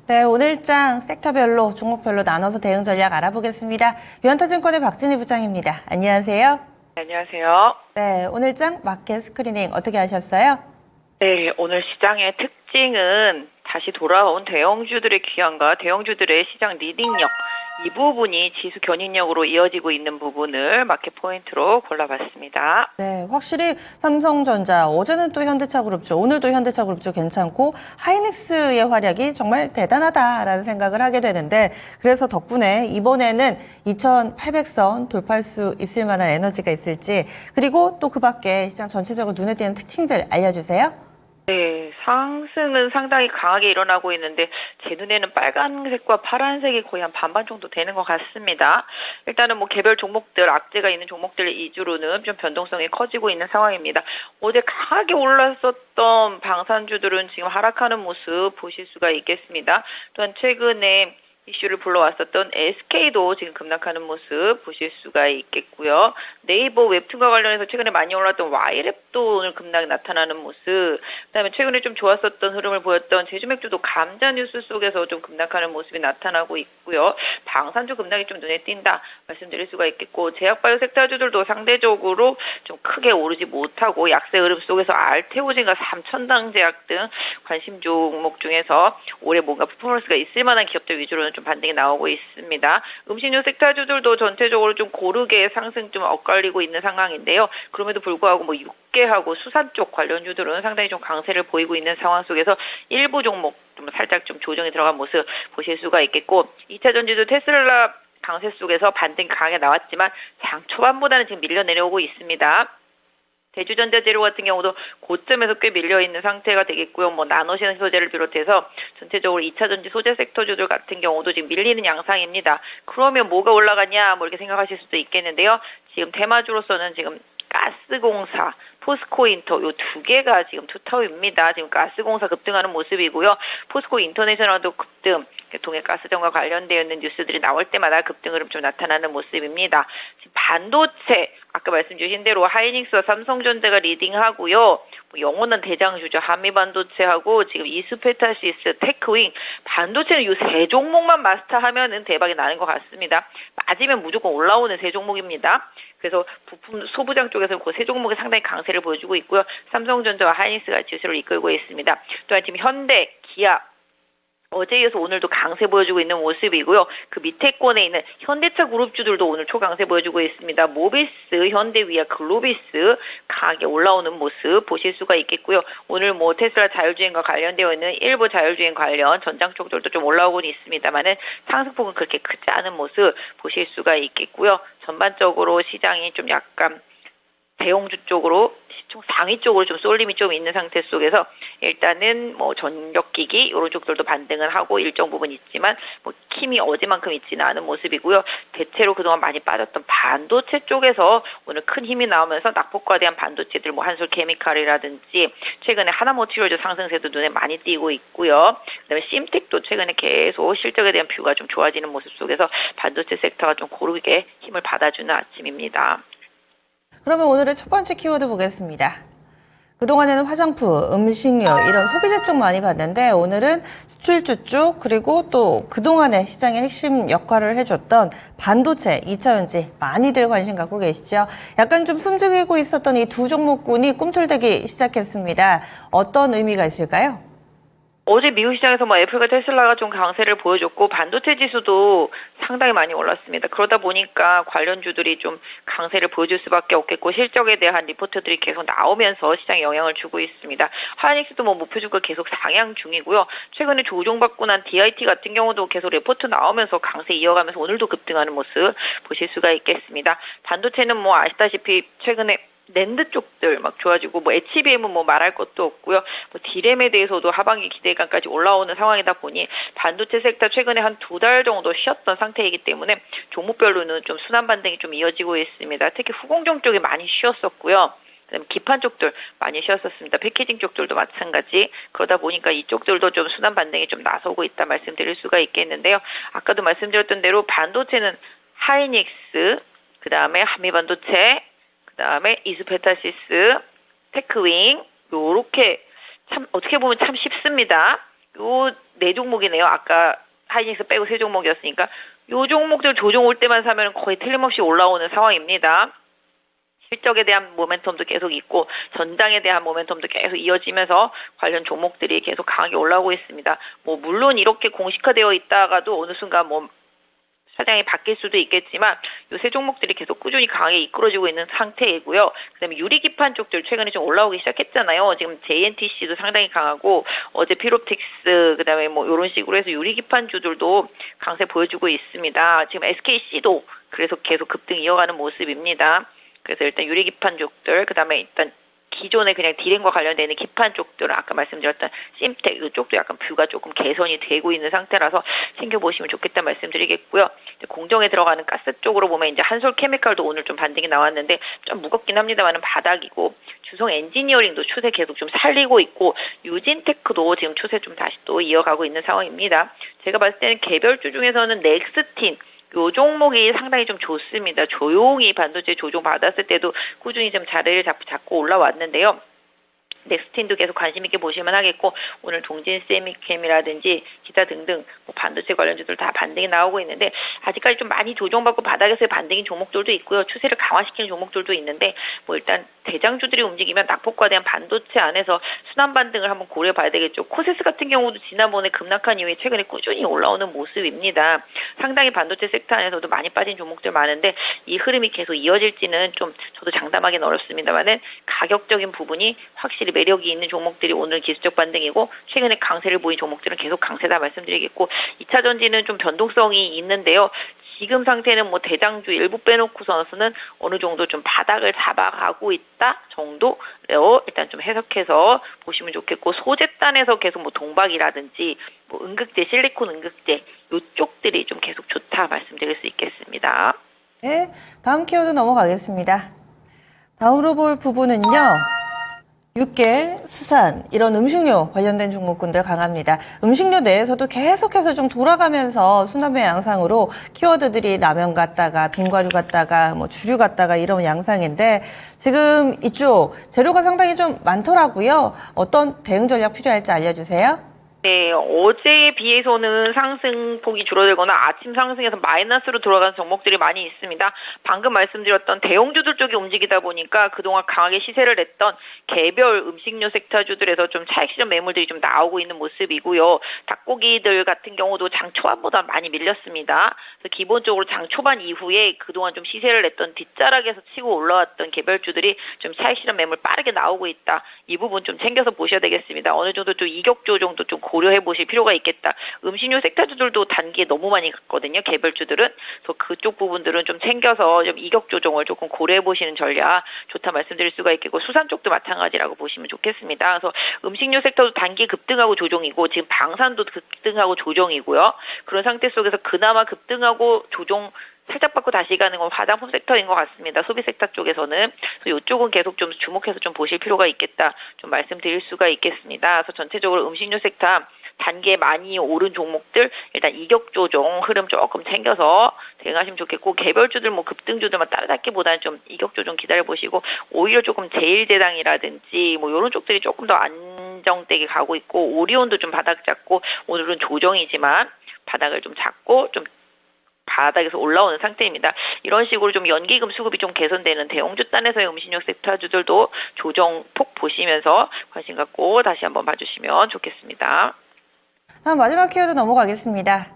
네, 오늘장 섹터별로, 종목별로 나눠서 대응 전략 알아보겠습니다. 유한타증권의 박진희 부장입니다. 안녕하세요. 네, 안녕하세요. 네, 오늘장 마켓 스크리닝 어떻게 하셨어요? 네, 오늘 시장의 특징은 다시 돌아온 대형주들의 기한과 대형주들의 시장 리딩력, 이 부분이 지수 견인력으로 이어지고 있는 부분을 마켓 포인트로 골라봤습니다. 네, 확실히 삼성전자, 어제는 또 현대차그룹주, 오늘도 현대차그룹주 괜찮고 하이닉스의 활약이 정말 대단하다라는 생각을 하게 되는데, 그래서 덕분에 이번에는 2800선 돌파할 수 있을 만한 에너지가 있을지, 그리고 또 그 밖에 시장 전체적으로 눈에 띄는 특징들 알려주세요. 네, 상승은 상당히 강하게 일어나고 있는데 제 눈에는 빨간색과 파란색이 거의 한 반반 정도 되는 것 같습니다. 일단은 뭐 개별 종목들, 악재가 있는 종목들 이주로는 좀 변동성이 커지고 있는 상황입니다. 어제 강하게 올랐었던 방산주들은 지금 하락하는 모습 보실 수가 있겠습니다. 또한 최근에 이슈를 불러왔었던 SK도 지금 급락하는 모습 보실 수가 있겠고요. 네이버 웹툰과 관련해서 최근에 많이 올랐던 Y랩도 오늘 급락이 나타나는 모습, 그다음에 최근에 좀 좋았었던 흐름을 보였던 제주맥주도 감자 뉴스 속에서 좀 급락하는 모습이 나타나고 있고요. 방산주 급락이 좀 눈에 띈다 말씀드릴 수가 있겠고, 제약바이오 섹터주들도 상대적으로 좀 크게 오르지 못하고 약세 흐름 속에서 알테오젠과 삼천당제약 등 관심 종목 중에서 올해 뭔가 퍼포먼스가 있을 만한 기업들 위주로는 좀 반등이 나오고 있습니다. 음식료 섹터주들도 전체적으로 좀 고르게 상승 좀 엇갈리고 있는 상황인데요. 그럼에도 불구하고 뭐 육계하고 수산 쪽 관련주들은 상당히 좀 강세를 보이고 있는 상황 속에서 일부 종목 좀 살짝 좀 조정이 들어간 모습 보실 수가 있겠고, 2차 전지도 테슬라 강세 속에서 반등이 강하게 나왔지만 장 초반보다는 지금 밀려 내려오고 있습니다. 대주전자재료 같은 경우도 고점에서 꽤 밀려있는 상태가 되겠고요. 뭐 나노시안 소재를 비롯해서 전체적으로 2차 전지 소재 섹터주들 같은 경우도 지금 밀리는 양상입니다. 그러면 뭐가 올라가냐 뭐 이렇게 생각하실 수도 있겠는데요. 지금 테마주로서는 지금 가스공사, 포스코인터 요 두 개가 지금 투톱입니다. 지금 가스공사 급등하는 모습이고요. 포스코 인터내셔널도 급등, 동해가스전과 관련되어 있는 뉴스들이 나올 때마다 급등 흐름 좀 나타나는 모습입니다. 지금 반도체 아까 말씀 주신 대로 하이닉스와 삼성전자가 리딩하고요. 뭐 영원한 대장주죠. 한미반도체하고 지금 이스페타시스, 테크윙, 반도체는 이 세 종목만 마스터하면은 대박이 나는 것 같습니다. 맞으면 무조건 올라오는 세 종목입니다. 그래서 부품 소부장 쪽에서 그 세 종목이 상당히 강세를 보여주고 있고요. 삼성전자와 하이닉스가 지수를 이끌고 있습니다. 또한 지금 현대, 기아, 어제에 이어서 오늘도 강세 보여주고 있는 모습이고요. 그 밑에 권에 있는 현대차 그룹주들도 오늘 초강세 보여주고 있습니다. 모비스, 현대위아, 글로비스 강하게 올라오는 모습 보실 수가 있겠고요. 오늘 뭐 테슬라 자율주행과 관련되어 있는 일부 자율주행 관련 전장 쪽들도 좀 올라오고는 있습니다만은 상승폭은 그렇게 크지 않은 모습 보실 수가 있겠고요. 전반적으로 시장이 좀 약간 대형주 쪽으로 시총 상위 쪽으로 좀 쏠림이 좀 있는 상태 속에서 일단은 뭐 전력기기 이런 쪽들도 반등을 하고 일정 부분 있지만 뭐 힘이 어제만큼 있지는 않은 모습이고요. 대체로 그동안 많이 빠졌던 반도체 쪽에서 오늘 큰 힘이 나오면서 낙폭과대한 반도체들 뭐 한솔케미칼이라든지 최근에 하나모티리얼즈 상승세도 눈에 많이 띄고 있고요. 그다음에 심텍도 최근에 계속 실적에 대한 뷰가 좀 좋아지는 모습 속에서 반도체 섹터가 좀 고르게 힘을 받아주는 아침입니다. 그러면 오늘의 첫 번째 키워드 보겠습니다. 그동안에는 화장품, 음식료 이런 소비재 쪽 많이 봤는데 오늘은 수출주 쪽 그리고 또 그동안에 시장의 핵심 역할을 해줬던 반도체, 2차 전지 많이들 관심 갖고 계시죠. 약간 좀 숨죽이고 있었던 이 두 종목군이 꿈틀대기 시작했습니다. 어떤 의미가 있을까요? 어제 미국 시장에서 뭐 애플과 테슬라가 좀 강세를 보여줬고 반도체 지수도 상당히 많이 올랐습니다. 그러다 보니까 관련주들이 좀 강세를 보여줄 수밖에 없겠고 실적에 대한 리포트들이 계속 나오면서 시장에 영향을 주고 있습니다. 하이닉스도 뭐 목표주가 계속 상향 중이고요. 최근에 조종받고 난 DIT 같은 경우도 계속 리포트 나오면서 강세 이어가면서 오늘도 급등하는 모습 보실 수가 있겠습니다. 반도체는 뭐 아시다시피 최근에 낸드 쪽들 막 좋아지고 뭐 HBM은 뭐 말할 것도 없고요. 뭐 D램에 대해서도 하반기 기대감까지 올라오는 상황이다 보니 반도체 섹터 최근에 한 두 달 정도 쉬었던 상태이기 때문에 종목별로는 좀 순환 반등이 좀 이어지고 있습니다. 특히 후공정 쪽이 많이 쉬었었고요. 그다음에 기판 쪽들 많이 쉬었었습니다. 패키징 쪽들도 마찬가지. 그러다 보니까 이쪽들도 좀 순환 반등이 좀 나서고 있다 말씀드릴 수가 있겠는데요. 아까도 말씀드렸던 대로 반도체는 하이닉스, 그다음에 한미반도체, 그다음에 이스페타시스, 테크윙 요렇게 참 어떻게 보면 참 쉽습니다. 요 네 종목이네요. 아까 하이닉스 빼고 세 종목이었으니까 요 종목들 조정 올 때만 사면 거의 틀림없이 올라오는 상황입니다. 실적에 대한 모멘텀도 계속 있고 전장에 대한 모멘텀도 계속 이어지면서 관련 종목들이 계속 강하게 올라오고 있습니다. 뭐 물론 이렇게 공식화되어 있다가도 어느 순간 뭐 사장이 바뀔 수도 있겠지만 요 세 종목들이 계속 꾸준히 강하게 이끌어지고 있는 상태이고요. 그다음에 유리기판 쪽들 최근에 좀 올라오기 시작했잖아요. 지금 JNTC도 상당히 강하고 어제 피롭틱스 그다음에 뭐 이런 식으로 해서 유리기판 주들도 강세 보여주고 있습니다. 지금 SKC도 그래서 계속 급등 이어가는 모습입니다. 그래서 일단 유리기판 쪽들 그다음에 일단 기존에 그냥 디램과 관련되는 기판 쪽들은 아까 말씀드렸던 심텍 이쪽도 약간 뷰가 조금 개선이 되고 있는 상태라서 챙겨보시면 좋겠다 말씀드리겠고요. 공정에 들어가는 가스 쪽으로 보면 이제 한솔케미칼도 오늘 좀 반등이 나왔는데 좀 무겁긴 합니다만은 바닥이고 주성 엔지니어링도 추세 계속 좀 살리고 있고 유진테크도 지금 추세 좀 다시 또 이어가고 있는 상황입니다. 제가 봤을 때는 개별주 중에서는 넥스틴 요 종목이 상당히 좀 좋습니다. 조용히 반도체 조정 받았을 때도 꾸준히 좀 자리를 잡고 올라왔는데요. 넥스틴도 계속 관심 있게 보시면 하겠고 오늘 동진 세미캠이라든지 기타 등등 뭐 반도체 관련주들 다 반등이 나오고 있는데 아직까지 좀 많이 조정받고 바닥에서의 반등인 종목들도 있고요. 추세를 강화시키는 종목들도 있는데 뭐 일단 대장주들이 움직이면 낙폭과 대한 반도체 안에서 순환 반등을 한번 고려해봐야 되겠죠. 코세스 같은 경우도 지난번에 급락한 이후에 최근에 꾸준히 올라오는 모습입니다. 상당히 반도체 섹터 안에서도 많이 빠진 종목들 많은데 이 흐름이 계속 이어질지는 좀 저도 장담하기는 어렵습니다만은 가격적인 부분이 확실히 매력이 있는 종목들이 오늘 기술적 반등이고 최근에 강세를 보인 종목들은 계속 강세다 말씀드리겠고 2차 전지는 좀 변동성이 있는데요. 지금 상태는 뭐 대장주 일부 빼놓고서는 어느 정도 좀 바닥을 잡아가고 있다 정도로 일단 좀 해석해서 보시면 좋겠고 소재단에서 계속 뭐 동박이라든지 뭐 음극재, 실리콘 음극재 이쪽들이 좀 계속 좋다 말씀드릴 수 있겠습니다. 네, 다음 키워드 넘어가겠습니다. 다음으로 볼 부분은요. 육계, 수산, 이런 음식료 관련된 종목군들 강합니다. 음식료 내에서도 계속해서 좀 돌아가면서 순환매 양상으로 키워드들이 라면 같다가 빙과류 같다가 뭐 주류 같다가 이런 양상인데 지금 이쪽 재료가 상당히 좀 많더라고요. 어떤 대응 전략 필요할지 알려주세요. 네, 어제에 비해서는 상승폭이 줄어들거나 아침 상승에서 마이너스로 돌아가는 종목들이 많이 있습니다. 방금 말씀드렸던 대형주들 쪽이 움직이다 보니까 그동안 강하게 시세를 냈던 개별 음식료 섹터주들에서 좀 차익 실현 매물들이 좀 나오고 있는 모습이고요. 닭고기들 같은 경우도 장 초반보다 많이 밀렸습니다. 그래서 기본적으로 장 초반 이후에 그동안 좀 시세를 냈던 뒷자락에서 치고 올라왔던 개별주들이 좀 차익 실현 매물 빠르게 나오고 있다. 이 부분 좀 챙겨서 보셔야 되겠습니다. 어느 정도 좀 이격 조정도 좀 고려해 보실 필요가 있겠다. 음식료 섹터주들도 단기에 너무 많이 갔거든요. 개별주들은. 그래서 그쪽 부분들은 좀 챙겨서 좀 이격 조정을 조금 고려해 보시는 전략 좋다 말씀드릴 수가 있겠고 수산 쪽도 마찬가지라고 보시면 좋겠습니다. 그래서 음식료 섹터도 단기에 급등하고 조정이고 지금 방산도 급등하고 조정이고요. 그런 상태 속에서 그나마 급등하고 조정 살짝 받고 다시 가는 건 화장품 섹터인 것 같습니다. 소비 섹터 쪽에서는. 그래서 이쪽은 계속 좀 주목해서 좀 보실 필요가 있겠다. 좀 말씀드릴 수가 있겠습니다. 그래서 전체적으로 음식료 섹터 단계 많이 오른 종목들 일단 이격 조정 흐름 조금 챙겨서 대응하시면 좋겠고 개별주들 뭐 급등주들만 따라잡기보다는 좀 이격 조정 기다려 보시고 오히려 조금 제일제당이라든지 뭐 이런 쪽들이 조금 더 안정되게 가고 있고 오리온도 좀 바닥 잡고 오늘은 조정이지만 바닥을 좀 잡고 좀 바닥에서 올라오는 상태입니다. 이런 식으로 좀 연기금 수급이 좀 개선되는 대형주 단에서의 음식료 섹터주들도 조정폭 보시면서 관심 갖고 다시 한번 봐주시면 좋겠습니다. 다음 마지막 키워드 넘어가겠습니다.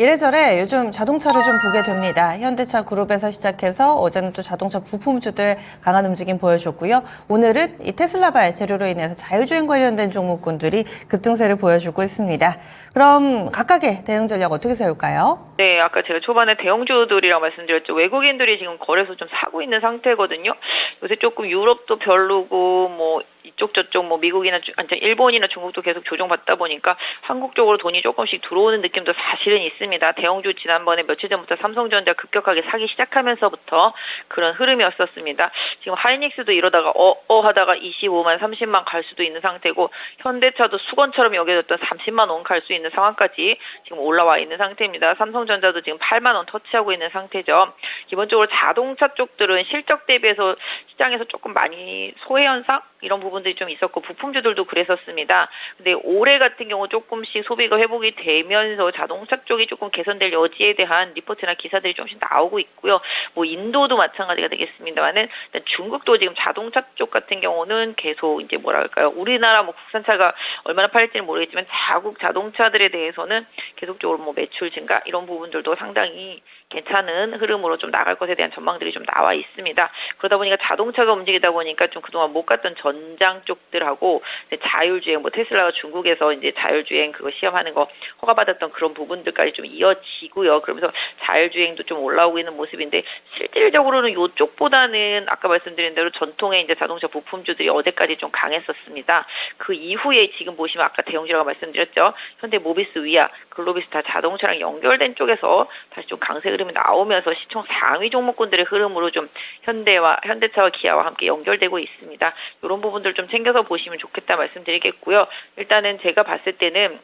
이래저래 요즘 자동차를 좀 보게 됩니다. 현대차 그룹에서 시작해서 어제는 또 자동차 부품주들 강한 움직임 보여줬고요. 오늘은 이 테슬라발 재료로 인해서 자율주행 관련된 종목군들이 급등세를 보여주고 있습니다. 그럼 각각의 대응 전략 어떻게 세울까요? 네, 아까 제가 초반에 대형주들이라고 말씀드렸죠. 외국인들이 지금 거래소 좀 사고 있는 상태거든요. 요새 조금 유럽도 별로고 뭐 이쪽 저쪽 뭐 미국이나 일본이나 중국도 계속 조정받다 보니까 한국 쪽으로 돈이 조금씩 들어오는 느낌도 사실은 있습니다. 대형주 지난번에 며칠 전부터 삼성전자 급격하게 사기 시작하면서부터 그런 흐름이었었습니다. 지금 하이닉스도 이러다가 하다가 25만 30만 갈 수도 있는 상태고 현대차도 수건처럼 여겨졌던 30만 원 갈 수 있는 상황까지 지금 올라와 있는 상태입니다. 삼성전자도 지금 8만 원 터치하고 있는 상태죠. 기본적으로 자동차 쪽들은 실적 대비해서 시장에서 조금 많이 소외 현상 이런 부분 부분들이 좀 있었고 부품주들도 그랬었습니다. 근데 올해 같은 경우 조금씩 소비가 회복이 되면서 자동차 쪽이 조금 개선될 여지에 대한 리포트나 기사들이 조금씩 나오고 있고요. 뭐 인도도 마찬가지가 되겠습니다만은 중국도 지금 자동차 쪽 같은 경우는 계속 이제 뭐랄까요, 우리나라 뭐 국산차가 얼마나 팔릴지는 모르겠지만 자국 자동차들에 대해서는 계속적으로 뭐 매출 증가 이런 부분들도 상당히 괜찮은 흐름으로 좀 나갈 것에 대한 전망들이 좀 나와 있습니다. 그러다 보니까 자동차가 움직이다 보니까 좀 그동안 못 갔던 전장 쪽들하고 자율주행, 뭐 테슬라가 중국에서 이제 자율주행 그거 시험하는 거 허가받았던 그런 부분들까지 좀 이어지고요. 그러면서 자율주행도 좀 올라오고 있는 모습인데 실질적으로는 이쪽보다는 아까 말씀드린 대로 전통의 이제 자동차 부품주들이 어제까지 좀 강했었습니다. 그 이후에 지금 보시면 아까 대형주라고 말씀드렸죠. 현대 모비스, 위아, 글로비스타 자동차랑 연결된 쪽에서 다시 좀 강세 흐름이 나오면서 시총 상위 종목군들의 흐름으로 좀 현대차와 기아와 함께 연결되고 있습니다. 이런 부분들 좀 챙겨서 보시면 좋겠다 말씀드리겠고요. 일단은 제가 봤을 때는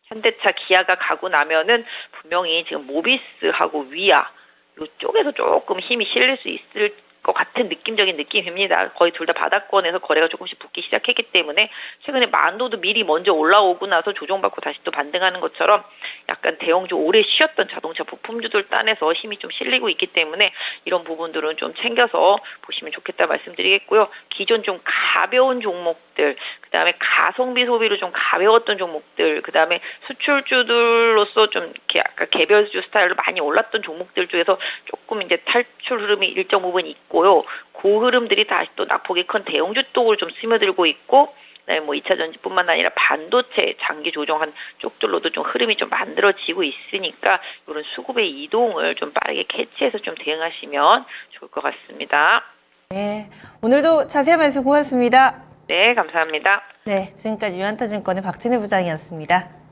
현대차, 기아가 가고 나면은 분명히 지금 모비스하고 위아 이쪽에서 조금 힘이 실릴 수 있을 것 같은 느낌적인 느낌입니다. 거의 둘 다 바닥권에서 거래가 조금씩 붙기 시작했기 때문에 최근에 만도도 미리 먼저 올라오고 나서 조정받고 다시 또 반등하는 것처럼 약간 대형주 오래 쉬었던 자동차 부품주들 딴에서 힘이 좀 실리고 있기 때문에 이런 부분들은 좀 챙겨서 보시면 좋겠다 말씀드리겠고요. 기존 좀 가벼운 종목들, 그다음에 가성비 소비로 좀 가벼웠던 종목들, 그다음에 수출주들로서 좀 이렇게 약간 개별주 스타일로 많이 올랐던 종목들 중에서 조금 이제 탈출 흐름이 일정 부분 있고요. 그 흐름들이 다시 또 낙폭이 큰 대형주 쪽으로 좀 스며들고 있고, 그다음에 뭐 2차 전지뿐만 아니라 반도체 장기 조정한 쪽들로도 좀 흐름이 좀 만들어지고 있으니까 이런 수급의 이동을 좀 빠르게 캐치해서 좀 대응하시면 좋을 것 같습니다. 네, 오늘도 자세한 말씀 고맙습니다. 네, 감사합니다. 네, 지금까지 유한타증권의 박진혜 부장이었습니다.